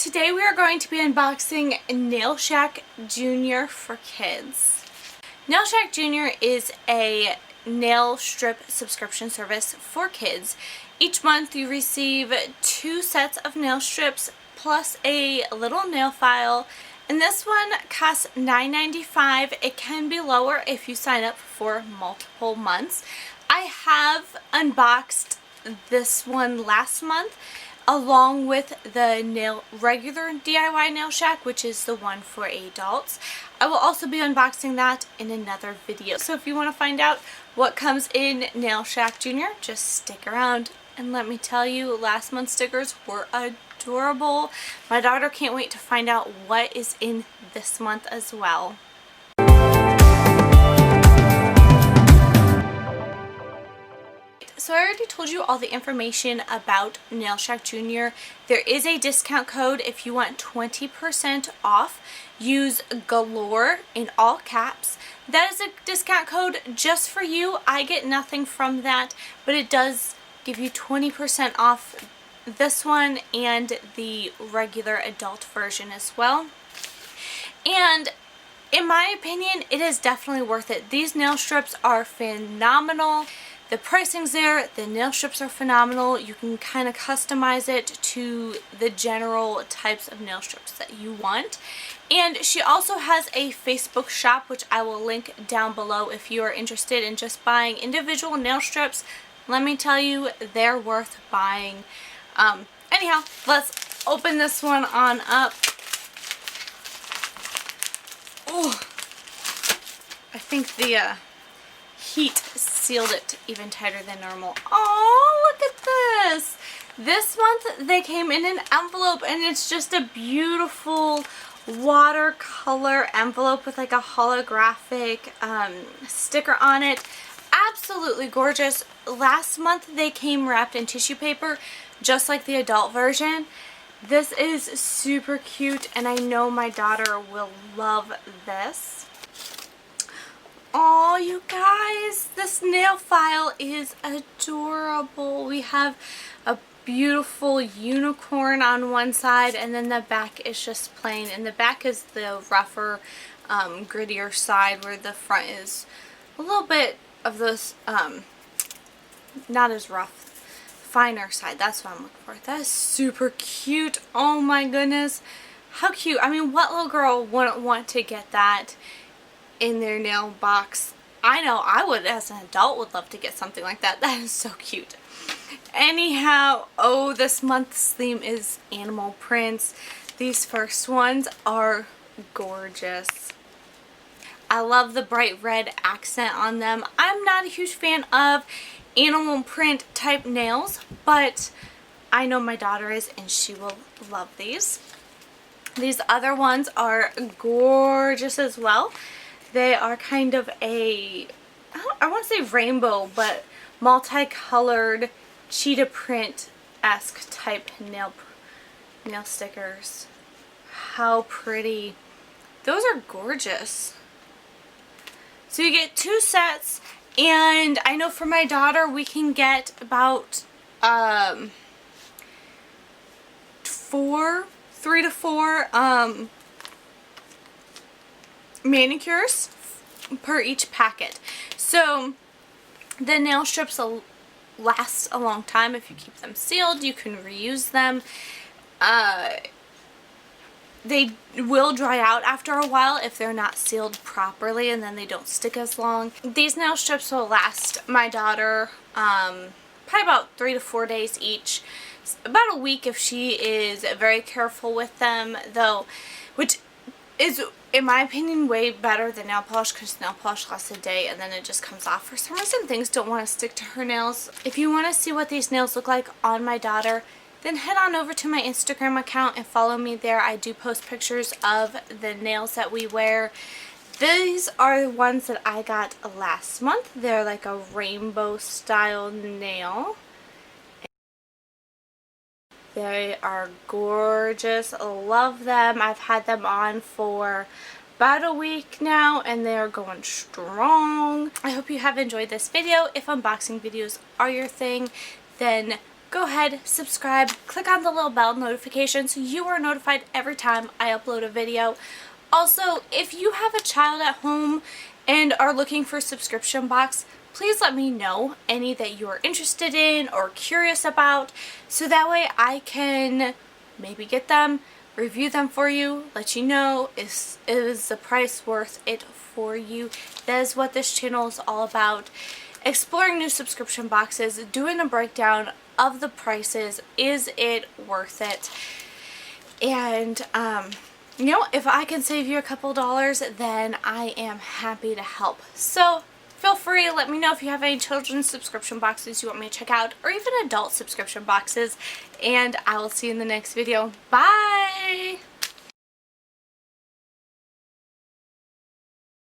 Today we are going to be unboxing Nail Shack Junior for kids. Nail Shack Junior is a nail strip subscription service for kids. Each month you receive 2 sets of nail strips plus a little nail file, and this one costs $9.95. It can be lower if you sign up for multiple months. I have unboxed this one last month along with the regular DIY Nail Shack, which is the one for adults. I will also be unboxing that in another video. So if you want to find out what comes in Nail Shack Junior, just stick around. And let me tell you, last month's stickers were adorable. My daughter can't wait to find out what is in this month as well. So I already told you all the information about Nail Shack Junior. There is a discount code if you want 20% off. Use Galore in all caps. That is a discount code just for you. I get nothing from that, but it does give you 20% off this one and the regular adult version as well. And in my opinion, it is definitely worth it. These nail strips are phenomenal. The pricing's there, the nail strips are phenomenal. You can kind of customize it to the general types of nail strips that you want. And she also has a Facebook shop, which I will link down below if you are interested in just buying individual nail strips. Let me tell you, they're worth buying. Anyhow, let's open this one on up. Oh, I think the heat sealed it even tighter than normal. Oh, look at this! This month they came in an envelope, and it's just a beautiful watercolor envelope with like a holographic sticker on it. Absolutely gorgeous. Last month they came wrapped in tissue paper, just like the adult version. This is super cute, and I know my daughter will love this. Oh, you guys, this nail file is adorable. We have a beautiful unicorn on one side, and then the back is just plain. And the back is the rougher, grittier side, where the front is a little bit of this, not as rough, finer side. That's what I'm looking for. That is super cute. Oh my goodness. How cute. I mean, what little girl wouldn't want to get that in their nail box? I know I would, as an adult, would love to get something like that. That is so cute. Anyhow, oh, this month's theme is animal prints. These first ones are gorgeous. I love the bright red accent on them. I'm not a huge fan of animal print type nails, but I know my daughter is, and she will love these. These other ones are gorgeous as well. They are kind of a, I want to say rainbow, but multicolored cheetah print-esque type nail stickers. How pretty. Those are gorgeous. So you get 2 sets, and I know for my daughter we can get about 3 to 4 manicures per each packet. So the nail strips will last a long time if you keep them sealed. You can reuse them. They will dry out after a while if they're not sealed properly, and then they don't stick as long. These nail strips will last my daughter probably about 3 to 4 days each. About a week if she is very careful with them, though, which is, in my opinion, way better than nail polish, because nail polish lasts a day and then it just comes off. For some reason, things don't want to stick to her nails. If you want to see what these nails look like on my daughter, then head on over to my Instagram account and follow me there. I do post pictures of the nails that we wear. These are the ones that I got last month. They're like a rainbow style nail. They are gorgeous. Love them. I've had them on for about a week now, and they are going strong. I hope you have enjoyed this video. If unboxing videos are your thing, then go ahead, subscribe, click on the little bell notification so you are notified every time I upload a video. Also, if you have a child at home and are looking for a subscription box, please let me know any that you are interested in or curious about, so that way I can maybe get them, review them for you, let you know is the price worth it for you. That is what this channel is all about. Exploring new subscription boxes, doing a breakdown of the prices. Is it worth it? And you know, if I can save you a couple dollars, then I am happy to help. So feel free to let me know if you have any children's subscription boxes you want me to check out, or even adult subscription boxes, and I will see you in the next video. Bye!